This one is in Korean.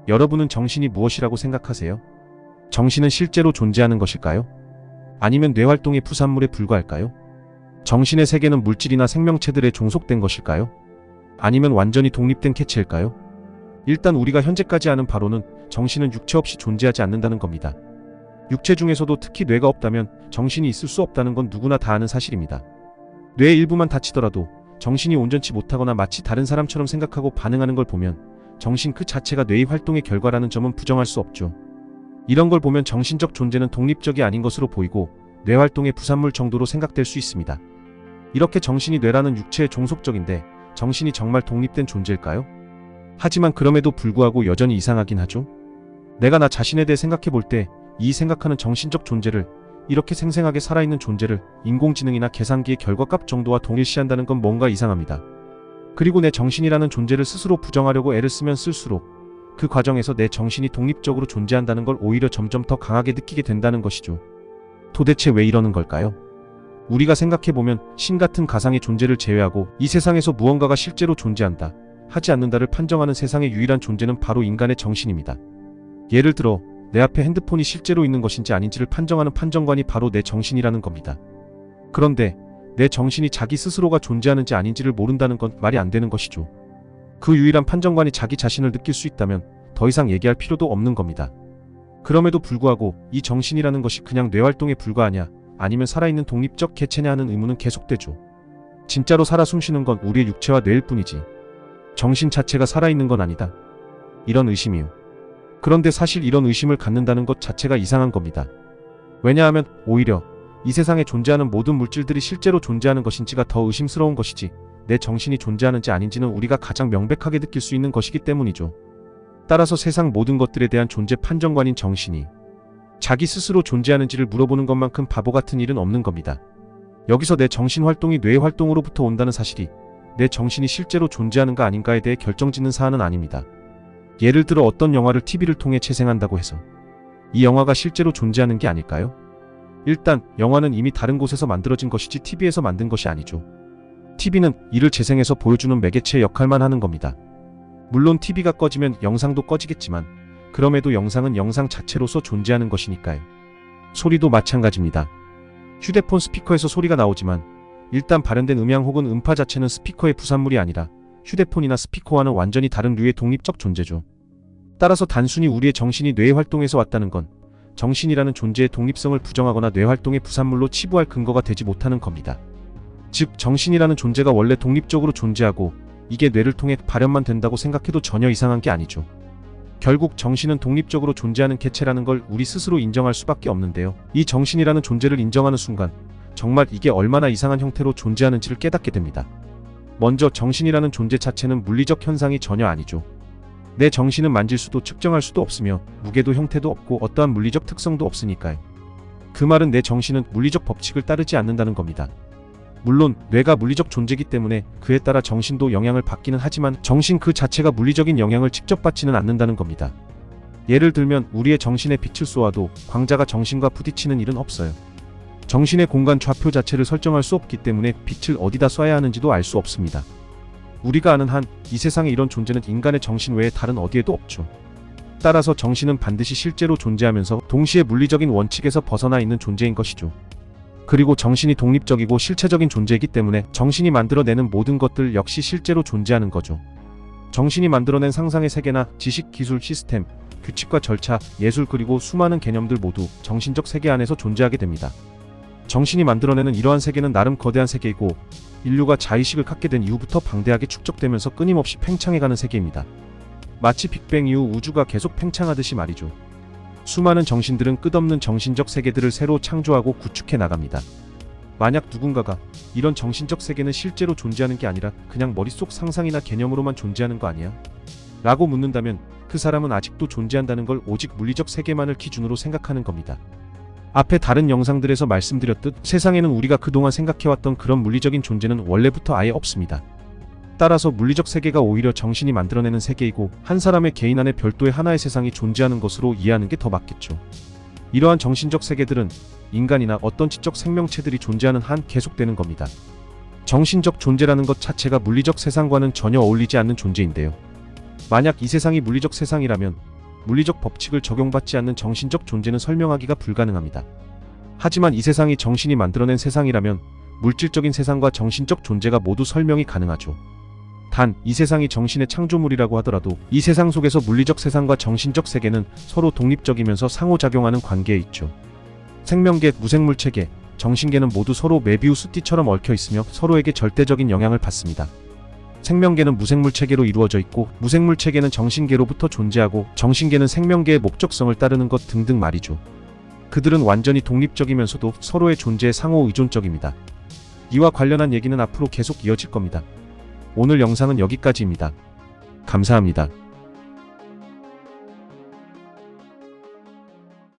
여러분은 정신이 무엇이라고 생각하세요? 정신은 실제로 존재하는 것일까요? 아니면 뇌활동의 부산물에 불과할까요? 정신의 세계는 물질이나 생명체들에 종속된 것일까요? 아니면 완전히 독립된 캐치일까요? 일단 우리가 현재까지 아는 바로는 정신은 육체 없이 존재하지 않는다는 겁니다. 육체 중에서도 특히 뇌가 없다면 정신이 있을 수 없다는 건 누구나 다 아는 사실입니다. 뇌의 일부만 다치더라도 정신이 온전치 못하거나 마치 다른 사람처럼 생각하고 반응하는 걸 보면 정신 그 자체가 뇌의 활동의 결과라는 점은 부정할 수 없죠. 이런 걸 보면 정신적 존재는 독립적이 아닌 것으로 보이고 뇌활동의 부산물 정도로 생각될 수 있습니다. 이렇게 정신이 뇌라는 육체에 종속적인데 정신이 정말 독립된 존재일까요? 하지만 그럼에도 불구하고 여전히 이상하긴 하죠. 내가 나 자신에 대해 생각해 볼 때 이 생각하는 정신적 존재를, 이렇게 생생하게 살아있는 존재를 인공지능이나 계산기의 결과값 정도와 동일시한다는 건 뭔가 이상합니다. 그리고 내 정신이라는 존재를 스스로 부정하려고 애를 쓰면 쓸수록 그 과정에서 내 정신이 독립적으로 존재한다는 걸 오히려 점점 더 강하게 느끼게 된다는 것이죠. 도대체 왜 이러는 걸까요? 우리가 생각해보면 신 같은 가상의 존재를 제외하고 이 세상에서 무언가가 실제로 존재한다, 하지 않는다를 판정하는 세상의 유일한 존재는 바로 인간의 정신입니다. 예를 들어 내 앞에 핸드폰이 실제로 있는 것인지 아닌지를 판정하는 판정관이 바로 내 정신이라는 겁니다. 그런데 내 정신이 자기 스스로가 존재하는지 아닌지를 모른다는 건 말이 안 되는 것이죠. 그 유일한 판정관이 자기 자신을 느낄 수 있다면 더 이상 얘기할 필요도 없는 겁니다. 그럼에도 불구하고 이 정신이라는 것이 그냥 뇌활동에 불과하냐, 아니면 살아있는 독립적 개체냐 하는 의문은 계속되죠. 진짜로 살아 숨쉬는 건 우리의 육체와 뇌일 뿐이지 정신 자체가 살아있는 건 아니다, 이런 의심이요. 그런데 사실 이런 의심을 갖는다는 것 자체가 이상한 겁니다. 왜냐하면 오히려 이 세상에 존재하는 모든 물질들이 실제로 존재하는 것인지가 더 의심스러운 것이지 내 정신이 존재하는지 아닌지는 우리가 가장 명백하게 느낄 수 있는 것이기 때문이죠. 따라서 세상 모든 것들에 대한 존재 판정관인 정신이 자기 스스로 존재하는지를 물어보는 것만큼 바보 같은 일은 없는 겁니다. 여기서 내 정신 활동이 뇌의 활동으로부터 온다는 사실이 내 정신이 실제로 존재하는가 아닌가에 대해 결정짓는 사안은 아닙니다. 예를 들어 어떤 영화를 TV를 통해 재생한다고 해서 이 영화가 실제로 존재하는 게 아닐까요? 일단 영화는 이미 다른 곳에서 만들어진 것이지 TV에서 만든 것이 아니죠. TV는 이를 재생해서 보여주는 매개체의 역할만 하는 겁니다. 물론 TV가 꺼지면 영상도 꺼지겠지만 그럼에도 영상은 영상 자체로서 존재하는 것이니까요. 소리도 마찬가지입니다. 휴대폰 스피커에서 소리가 나오지만 일단 발현된 음향 혹은 음파 자체는 스피커의 부산물이 아니라 휴대폰이나 스피커와는 완전히 다른 류의 독립적 존재죠. 따라서 단순히 우리의 정신이 뇌의 활동에서 왔다는 건 정신이라는 존재의 독립성을 부정하거나 뇌활동의 부산물로 치부할 근거가 되지 못하는 겁니다. 즉 정신이라는 존재가 원래 독립적으로 존재하고 이게 뇌를 통해 발현만 된다고 생각해도 전혀 이상한 게 아니죠. 결국 정신은 독립적으로 존재하는 개체라는 걸 우리 스스로 인정할 수밖에 없는데요. 이 정신이라는 존재를 인정하는 순간 정말 이게 얼마나 이상한 형태로 존재하는지를 깨닫게 됩니다. 먼저 정신이라는 존재 자체는 물리적 현상이 전혀 아니죠. 내 정신은 만질 수도 측정할 수도 없으며 무게도 형태도 없고 어떠한 물리적 특성도 없으니까요. 그 말은 내 정신은 물리적 법칙을 따르지 않는다는 겁니다. 물론 뇌가 물리적 존재이기 때문에 그에 따라 정신도 영향을 받기는 하지만 정신 그 자체가 물리적인 영향을 직접 받지는 않는다는 겁니다. 예를 들면 우리의 정신에 빛을 쏘아도 광자가 정신과 부딪히는 일은 없어요. 정신의 공간 좌표 자체를 설정할 수 없기 때문에 빛을 어디다 쏴야 하는지도 알 수 없습니다. 우리가 아는 한 이 세상에 이런 존재는 인간의 정신 외에 다른 어디에도 없죠. 따라서 정신은 반드시 실제로 존재하면서 동시에 물리적인 원칙에서 벗어나 있는 존재인 것이죠. 그리고 정신이 독립적이고 실체적인 존재이기 때문에 정신이 만들어내는 모든 것들 역시 실제로 존재하는 거죠. 정신이 만들어낸 상상의 세계나 지식, 기술, 시스템, 규칙과 절차, 예술 그리고 수많은 개념들 모두 정신적 세계 안에서 존재하게 됩니다. 정신이 만들어내는 이러한 세계는 나름 거대한 세계이고 인류가 자의식을 갖게 된 이후부터 방대하게 축적되면서 끊임없이 팽창해가는 세계입니다. 마치 빅뱅 이후 우주가 계속 팽창하듯이 말이죠. 수많은 정신들은 끝없는 정신적 세계들을 새로 창조하고 구축해 나갑니다. 만약 누군가가 이런 정신적 세계는 실제로 존재하는 게 아니라 그냥 머릿속 상상이나 개념으로만 존재하는 거 아니야? 라고 묻는다면 그 사람은 아직도 존재한다는 걸 오직 물리적 세계만을 기준으로 생각하는 겁니다. 앞에 다른 영상들에서 말씀드렸듯 세상에는 우리가 그동안 생각해왔던 그런 물리적인 존재는 원래부터 아예 없습니다. 따라서 물리적 세계가 오히려 정신이 만들어내는 세계이고 한 사람의 개인 안에 별도의 하나의 세상이 존재하는 것으로 이해하는 게 더 맞겠죠. 이러한 정신적 세계들은 인간이나 어떤 지적 생명체들이 존재하는 한 계속되는 겁니다. 정신적 존재라는 것 자체가 물리적 세상과는 전혀 어울리지 않는 존재인데요. 만약 이 세상이 물리적 세상이라면 물리적 법칙을 적용받지 않는 정신적 존재는 설명하기가 불가능합니다. 하지만 이 세상이 정신이 만들어낸 세상이라면 물질적인 세상과 정신적 존재가 모두 설명이 가능하죠. 단, 이 세상이 정신의 창조물이라고 하더라도 이 세상 속에서 물리적 세상과 정신적 세계는 서로 독립적이면서 상호작용하는 관계에 있죠. 생명계, 무생물체계, 정신계는 모두 서로 메비우스 띠처럼 얽혀 있으며 서로에게 절대적인 영향을 받습니다. 생명계는 무생물체계로 이루어져 있고 무생물체계는 정신계로부터 존재하고 정신계는 생명계의 목적성을 따르는 것 등등 말이죠. 그들은 완전히 독립적이면서도 서로의 존재에 상호 의존적입니다. 이와 관련한 얘기는 앞으로 계속 이어질 겁니다. 오늘 영상은 여기까지입니다. 감사합니다.